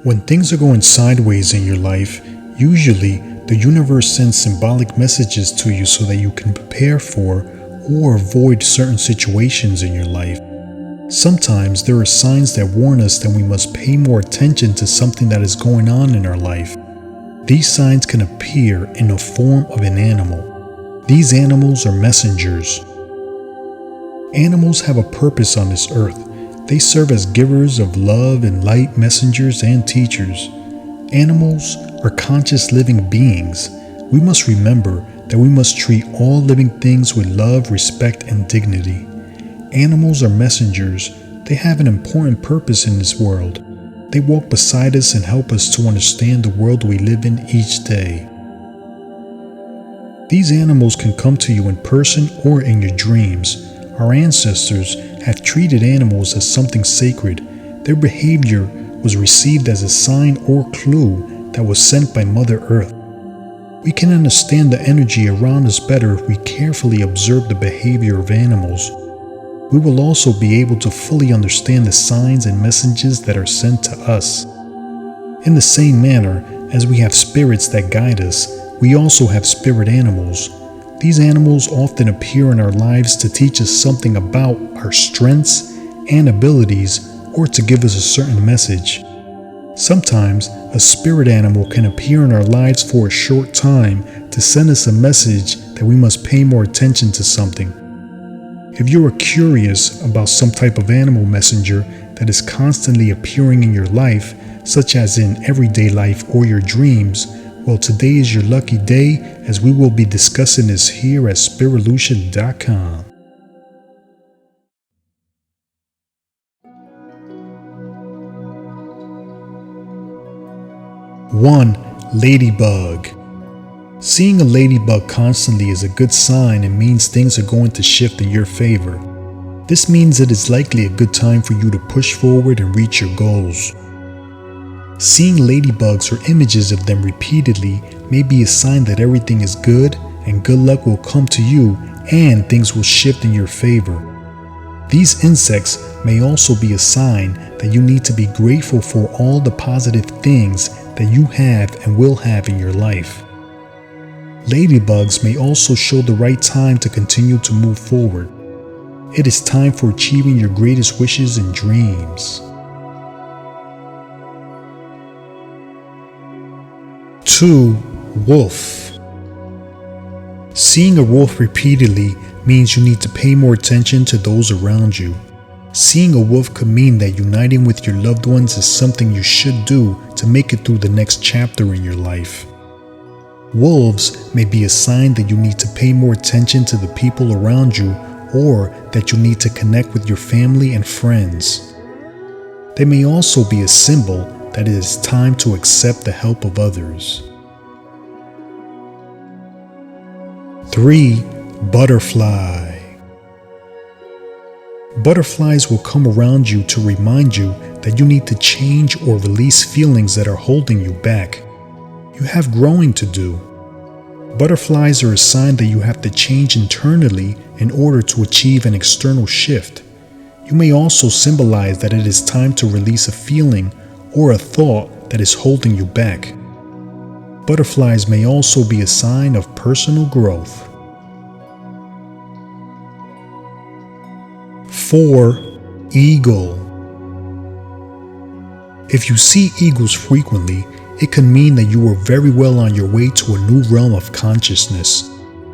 When things are going sideways in your life, usually the universe sends symbolic messages to you so that you can prepare for or avoid certain situations in your life. Sometimes there are signs that warn us that we must pay more attention to something that is going on in our life. These signs can appear in the form of an animal. These animals are messengers. Animals have a purpose on this earth. They serve as givers of love and light, messengers and teachers. Animals are conscious living beings. We must remember that we must treat all living things with love, respect, and dignity. Animals are messengers. They have an important purpose in this world. They walk beside us and help us to understand the world we live in each day. These animals can come to you in person or in your dreams. Our ancestors have treated animals as something sacred. Their behavior was received as a sign or clue that was sent by Mother Earth. We can understand the energy around us better if we carefully observe the behavior of animals. We will also be able to fully understand the signs and messages that are sent to us. In the same manner as we have spirits that guide us, we also have spirit animals. These animals often appear in our lives to teach us something about our strengths and abilities or to give us a certain message. Sometimes a spirit animal can appear in our lives for a short time to send us a message that we must pay more attention to something. If you are curious about some type of animal messenger that is constantly appearing in your life, such as in everyday life or your dreams, well, today is your lucky day, as we will be discussing this here at Spirolution.com. 1. Ladybug. Seeing a ladybug constantly is a good sign and means things are going to shift in your favor. This means it is likely a good time for you to push forward and reach your goals. Seeing ladybugs or images of them repeatedly may be a sign that everything is good and good luck will come to you and things will shift in your favor. These insects may also be a sign that you need to be grateful for all the positive things that you have and will have in your life. Ladybugs may also show the right time to continue to move forward. It is time for achieving your greatest wishes and dreams. 2. Wolf. Seeing a wolf repeatedly means you need to pay more attention to those around you. Seeing a wolf could mean that uniting with your loved ones is something you should do to make it through the next chapter in your life. Wolves may be a sign that you need to pay more attention to the people around you or that you need to connect with your family and friends. They may also be a symbol that it is time to accept the help of others. 3. Butterfly. Butterflies will come around you to remind you that you need to change or release feelings that are holding you back. You have growing to do. Butterflies are a sign that you have to change internally in order to achieve an external shift. You may also symbolize that it is time to release a feeling or a thought that is holding you back. Butterflies may also be a sign of personal growth. 4. Eagle. If you see eagles frequently, it can mean that you are very well on your way to a new realm of consciousness.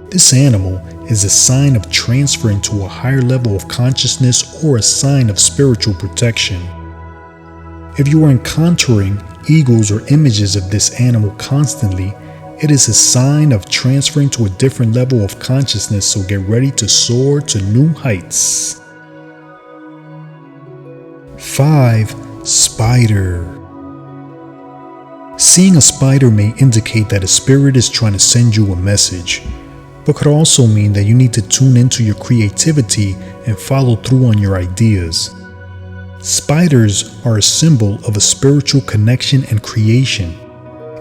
This animal is a sign of transferring to a higher level of consciousness or a sign of spiritual protection. If you are encountering eagles or images of this animal constantly, it is a sign of transferring to a different level of consciousness, so get ready to soar to new heights. 5. Spider. Seeing a spider may indicate that a spirit is trying to send you a message, but could also mean that you need to tune into your creativity and follow through on your ideas. Spiders are a symbol of a spiritual connection and creation.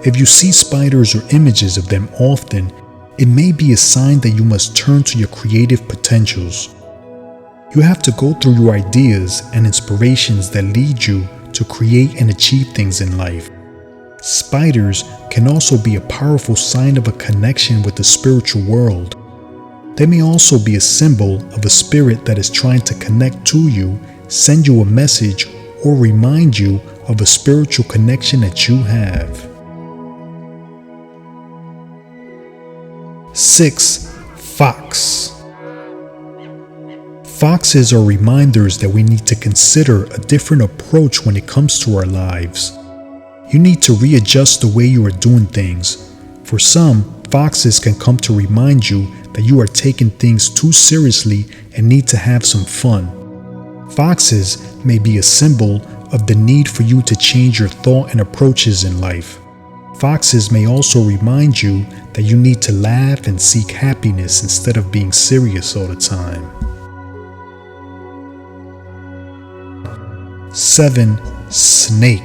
If you see spiders or images of them often, it may be a sign that you must turn to your creative potentials. You have to go through your ideas and inspirations that lead you to create and achieve things in life. Spiders can also be a powerful sign of a connection with the spiritual world. They may also be a symbol of a spirit that is trying to connect to you, send you a message, or remind you of a spiritual connection that you have. 6. Fox. Foxes are reminders that we need to consider a different approach when it comes to our lives. You need to readjust the way you are doing things. For some, foxes can come to remind you that you are taking things too seriously and need to have some fun. Foxes may be a symbol of the need for you to change your thought and approaches in life. Foxes may also remind you that you need to laugh and seek happiness instead of being serious all the time. 7. Snake.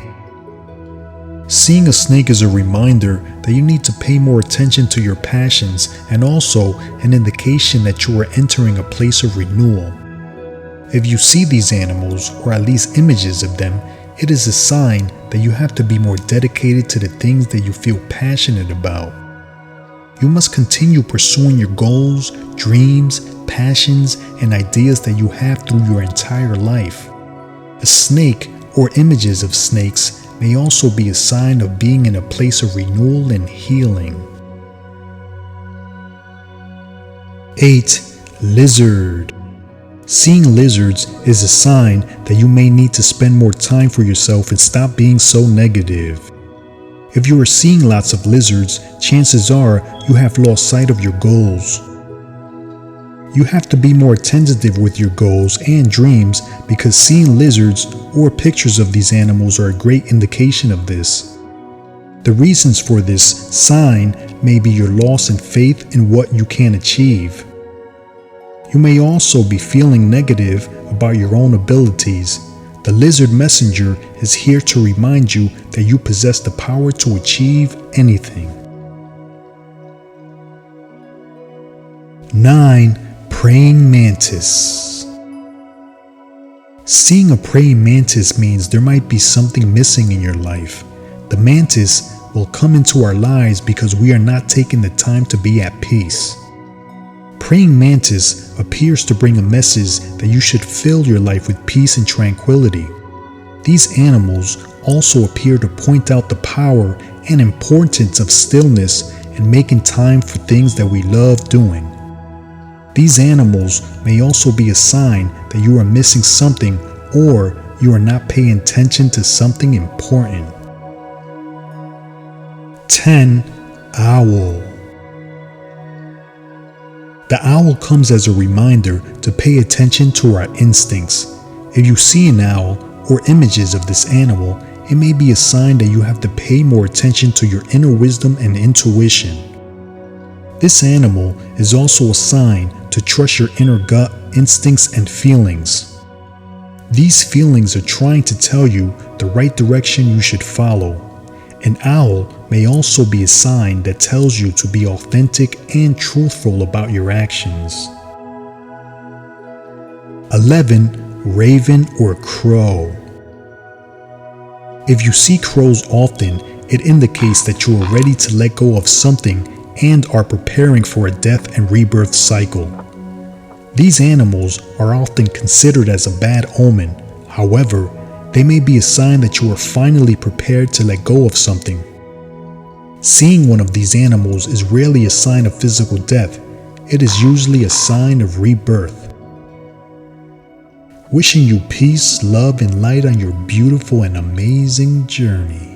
Seeing a snake is a reminder that you need to pay more attention to your passions and also an indication that you are entering a place of renewal. If you see these animals, or at least images of them, it is a sign that you have to be more dedicated to the things that you feel passionate about. You must continue pursuing your goals, dreams, passions, and ideas that you have through your entire life. A snake or images of snakes may also be a sign of being in a place of renewal and healing. 8. Lizard. Seeing lizards is a sign that you may need to spend more time for yourself and stop being so negative. If you are seeing lots of lizards, chances are you have lost sight of your goals. You have to be more attentive with your goals and dreams because seeing lizards or pictures of these animals are a great indication of this. The reasons for this sign may be your loss in faith in what you can achieve. You may also be feeling negative about your own abilities. The lizard messenger is here to remind you that you possess the power to achieve anything. 9. Praying mantis. Seeing a praying mantis means there might be something missing in your life. The mantis will come into our lives because we are not taking the time to be at peace. Praying mantis appears to bring a message that you should fill your life with peace and tranquility. These animals also appear to point out the power and importance of stillness and making time for things that we love doing. These animals may also be a sign that you are missing something or you are not paying attention to something important. 10. Owl. The owl comes as a reminder to pay attention to our instincts. If you see an owl or images of this animal, it may be a sign that you have to pay more attention to your inner wisdom and intuition. This animal is also a sign to trust your inner gut instincts and feelings. These feelings are trying to tell you the right direction you should follow. An owl may also be a sign that tells you to be authentic and truthful about your actions. 11. Raven or crow. If you see crows often, it indicates that you are ready to let go of something and are preparing for a death and rebirth cycle. These animals are often considered as a bad omen. However, they may be a sign that you are finally prepared to let go of something. Seeing one of these animals is rarely a sign of physical death. It is usually a sign of rebirth. Wishing you peace, love, and light on your beautiful and amazing journey.